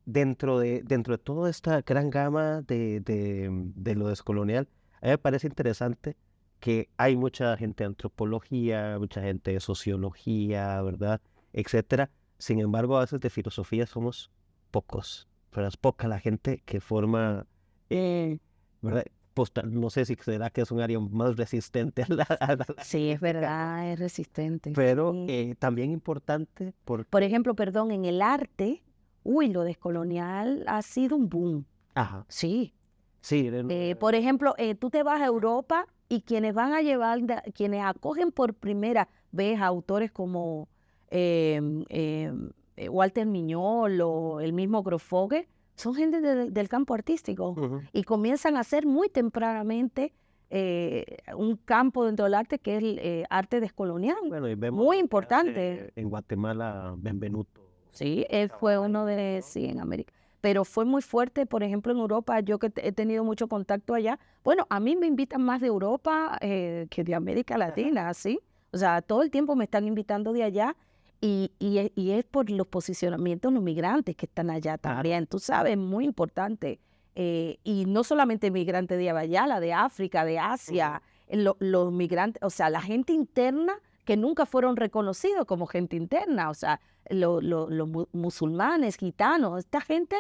dentro de toda esta gran gama de lo descolonial, a mí me parece interesante que hay mucha gente de antropología, mucha gente de sociología, ¿verdad? Etcétera. Sin embargo, a veces de filosofía somos pocos, pero es poca la gente que forma, ¿verdad? No sé si será que es un área más resistente a la Sí, es verdad, es resistente. pero Sí. también importante Por ejemplo, perdón, en el arte, lo descolonial ha sido un boom. Ajá, Sí. sí. Por ejemplo, tú te vas a Europa y quienes van a llevar, quienes acogen por primera vez a autores como Walter Miñol o el mismo Grofoge, son gente del campo artístico y comienzan a hacer muy tempranamente un campo dentro del arte que es el arte descolonial, Bueno, y vemos muy lo que importante. hace en Guatemala, Benvenuto. Sí, él fue uno de, sí, en América. Pero fue muy fuerte, por ejemplo, en Europa, yo que he tenido mucho contacto allá. Bueno, a mí me invitan más de Europa que de América Latina, ¿sí? O sea, todo el tiempo me están invitando de allá y es por los posicionamientos de los migrantes que están allá también. Tú sabes, muy importante. Y no solamente migrantes de Abayala, de África, de Asia, los migrantes, o sea, la gente interna que nunca fueron reconocidos como gente interna, o sea, los musulmanes, gitanos, esta gente,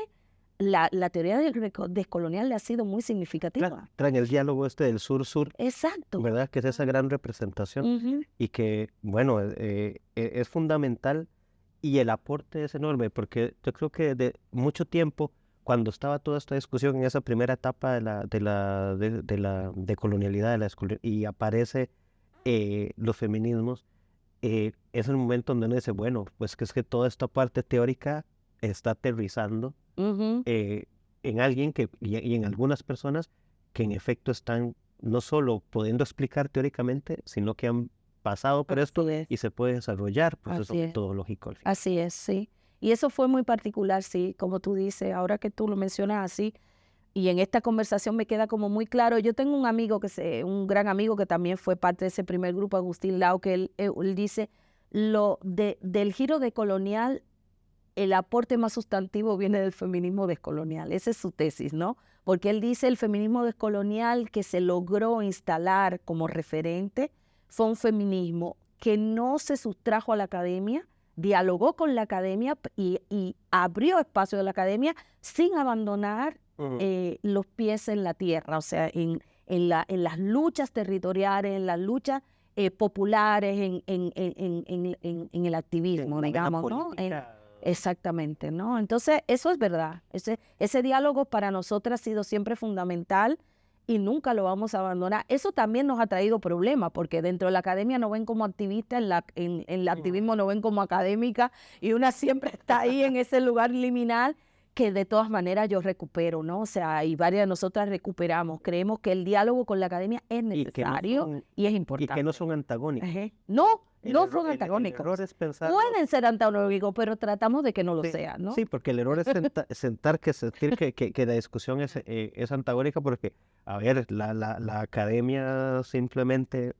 la teoría descolonial le ha sido muy significativa. Traen el diálogo del sur-sur, Exacto. ¿verdad? Que es esa gran representación y que, bueno, es fundamental y el aporte es enorme porque yo creo que de mucho tiempo, cuando estaba toda esta discusión en esa primera etapa de la decolonialidad y aparece los feminismos, es el momento donde uno dice, bueno, pues que es que toda esta parte teórica está aterrizando en alguien y en algunas personas que en efecto están no solo pudiendo explicar teóricamente, sino que han pasado por esto Así es. y se puede desarrollar proceso Así es. metodológico al final. Así es, sí. Y eso fue muy particular, sí, como tú dices, ahora que tú lo mencionas así, y en esta conversación me queda como muy claro. Yo tengo un amigo un gran amigo que también fue parte de ese primer grupo, Agustín Lau, que él dice, del giro decolonial, el aporte más sustantivo viene del feminismo descolonial. Esa es su tesis, ¿no? Porque él dice el feminismo descolonial que se logró instalar como referente fue un feminismo que no se sustrajo a la academia, dialogó con la academia y abrió espacio de la academia sin abandonar los pies en la tierra, o sea, en las luchas territoriales, en las luchas populares, en el activismo, digamos, ¿no? Exactamente, ¿no? Entonces, eso es verdad. Ese diálogo para nosotras ha sido siempre fundamental y nunca lo vamos a abandonar. Eso también nos ha traído problemas, porque dentro de la academia nos ven como activistas, en el activismo nos ven como académica, y una siempre está ahí en ese lugar liminal que de todas maneras yo recupero, ¿no? O sea, y varias de nosotras recuperamos. Creemos que el diálogo con la academia es necesario y es importante. Y que no son antagónicos. No son antagónicos. El error es pensar... Pueden ser antagónicos, pero tratamos de que no lo sean, ¿no? Sí, porque el error es sentir que la discusión es antagónica, porque, a ver, la academia simplemente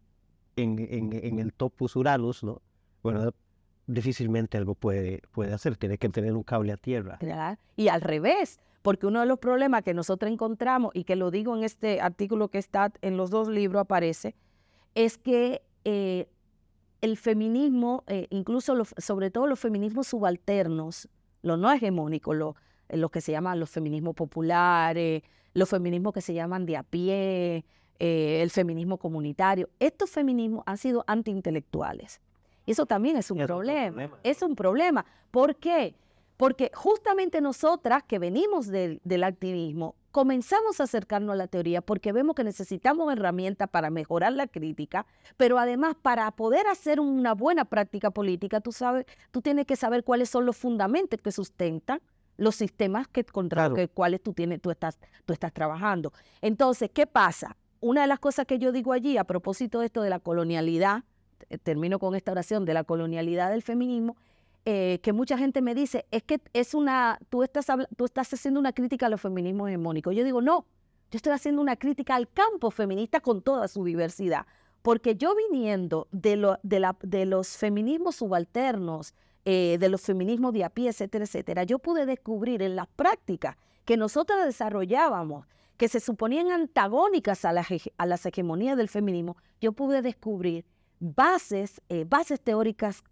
en el topus Uralus, ¿no? Bueno, difícilmente algo puede hacer, tiene que tener un cable a tierra. Claro. Y al revés, porque uno de los problemas que nosotros encontramos, y que lo digo en este artículo que está en los dos libros, aparece, es que el feminismo, incluso sobre todo los feminismos subalternos, los no hegemónicos, los que se llaman los feminismos populares, los feminismos que se llaman de a pie, el feminismo comunitario, estos feminismos han sido antiintelectuales. Y eso también es un problema. Es un problema. ¿Por qué? Porque justamente nosotras que venimos del activismo, comenzamos a acercarnos a la teoría porque vemos que necesitamos herramientas para mejorar la crítica, pero además para poder hacer una buena práctica política, tú tienes que saber cuáles son los fundamentos que sustentan los sistemas contra los cuales tú estás trabajando. Entonces, ¿qué pasa? Una de las cosas que yo digo allí a propósito de esto de la colonialidad, termino con esta oración, de la colonialidad del feminismo, que mucha gente me dice, es que tú estás haciendo una crítica a los feminismos hegemónicos. Yo digo, no, yo estoy haciendo una crítica al campo feminista con toda su diversidad, porque yo viniendo de los feminismos subalternos, de los feminismos de a pie, etcétera, etcétera, yo pude descubrir en las prácticas que nosotras desarrollábamos, que se suponían antagónicas a las hegemonías del feminismo, yo pude descubrir bases teóricas,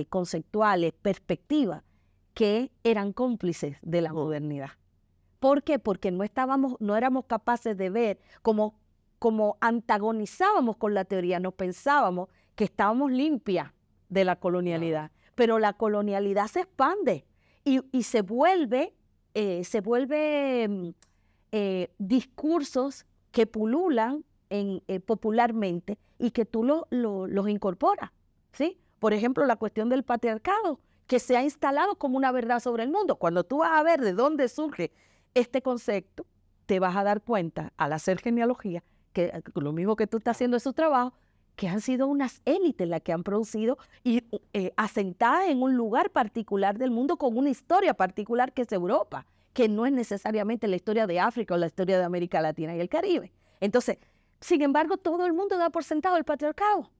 conceptuales, perspectivas que eran cómplices de la modernidad. ¿Por qué? Porque no éramos capaces de ver como antagonizábamos con la teoría, no pensábamos que estábamos limpias de la colonialidad, pero la colonialidad se expande y se vuelve discursos que pululan popularmente y que tú los incorporas, ¿sí? Por ejemplo, la cuestión del patriarcado, que se ha instalado como una verdad sobre el mundo. Cuando tú vas a ver de dónde surge este concepto, te vas a dar cuenta, al hacer genealogía, que lo mismo que tú estás haciendo en su trabajo, que han sido unas élites las que han producido y asentadas en un lugar particular del mundo con una historia particular que es Europa, que no es necesariamente la historia de África o la historia de América Latina y el Caribe. Entonces, sin embargo, todo el mundo da por sentado el patriarcado.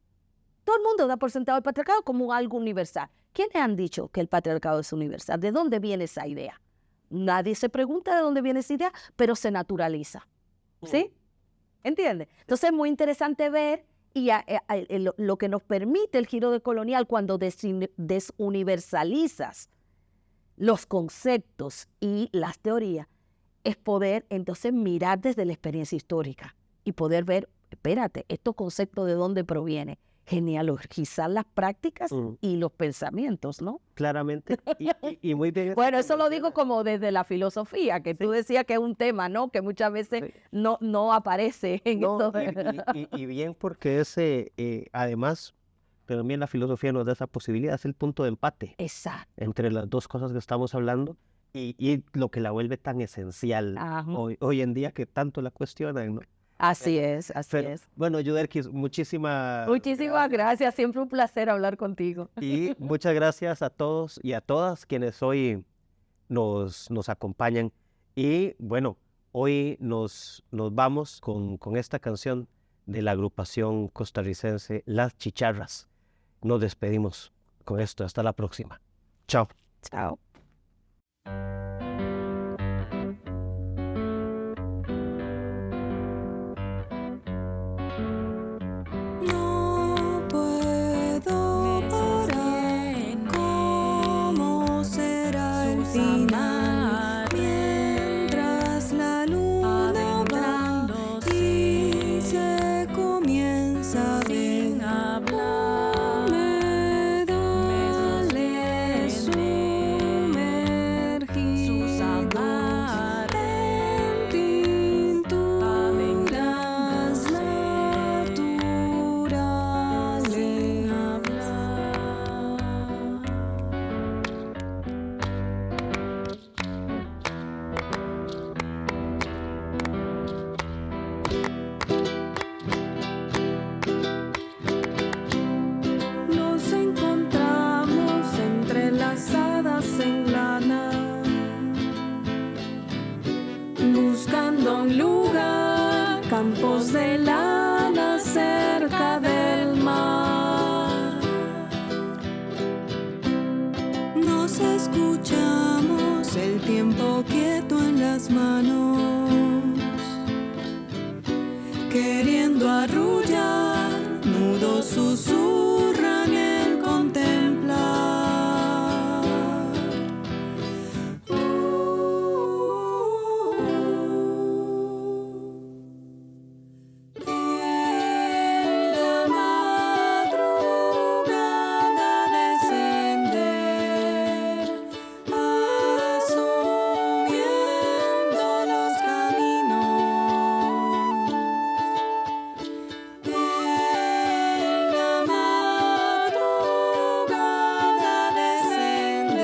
Todo el mundo da por sentado el patriarcado como algo universal. ¿Quiénes han dicho que el patriarcado es universal? ¿De dónde viene esa idea? Nadie se pregunta de dónde viene esa idea, pero se naturaliza. ¿Sí? ¿Entiendes? Entonces es muy interesante ver y lo que nos permite el giro decolonial cuando desuniversalizas los conceptos y las teorías es poder entonces mirar desde la experiencia histórica y poder ver, espérate, estos conceptos de dónde provienen, genealogizar las prácticas y los pensamientos, ¿no? Claramente, y muy bien. Bueno, eso lo digo como desde la filosofía, que tú decías que es un tema, ¿no? Que muchas veces no aparece en esto. Y bien porque además, también la filosofía nos da esa posibilidad, es el punto de empate. Exacto. Entre las dos cosas que estamos hablando y lo que la vuelve tan esencial hoy en día que tanto la cuestionan, ¿no? Así es, así Pero, es. bueno, Yudelkis, muchísimas Gracias, siempre un placer hablar contigo. y muchas gracias a todos y a todas quienes hoy nos acompañan. Y bueno, hoy nos vamos con esta canción de la agrupación costarricense Las Chicharras. Nos despedimos con esto. Hasta la próxima. Chao. Chao. No puedo parar, ¿cómo será el final? Mientras la luna va y se comienza a ver. Humedales sumergidas en pinturas nos encontramos entrelazadas en lana, buscando un lugar, campos de lana cerca del mar. Nos escuchamos, el tiempo quieto en las manos, queriendo arrullar, nudos susurran el contemplar. En la madrugada descender, asumiendo los caminos. En la madrugada descender,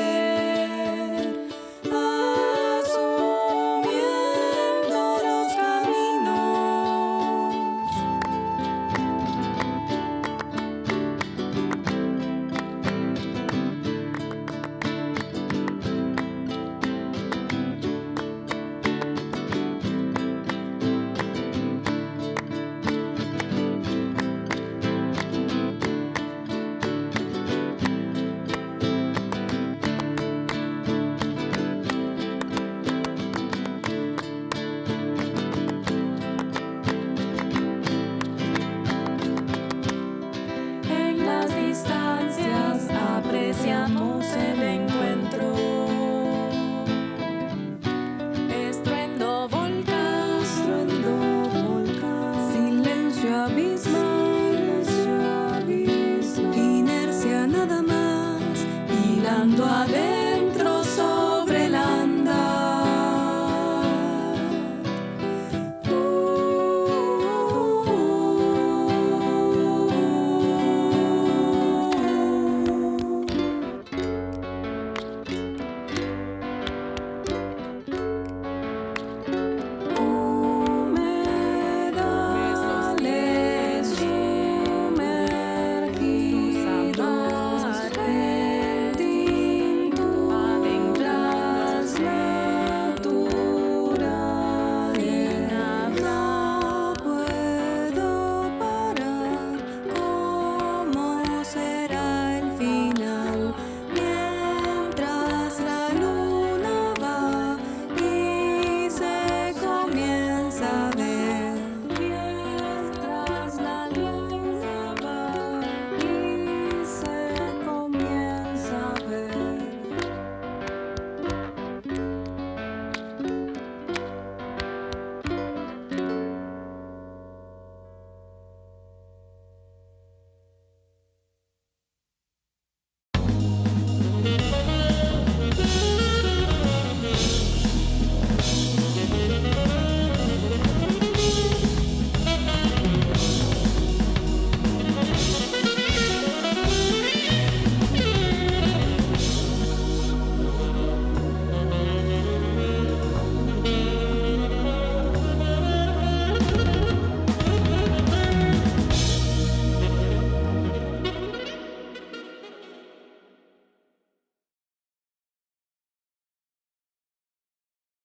asumiendo los caminos. En las distancias apreciamos el encuentro. Estruendo volcán, silencio abismal, inercia nada más, hilando adentro.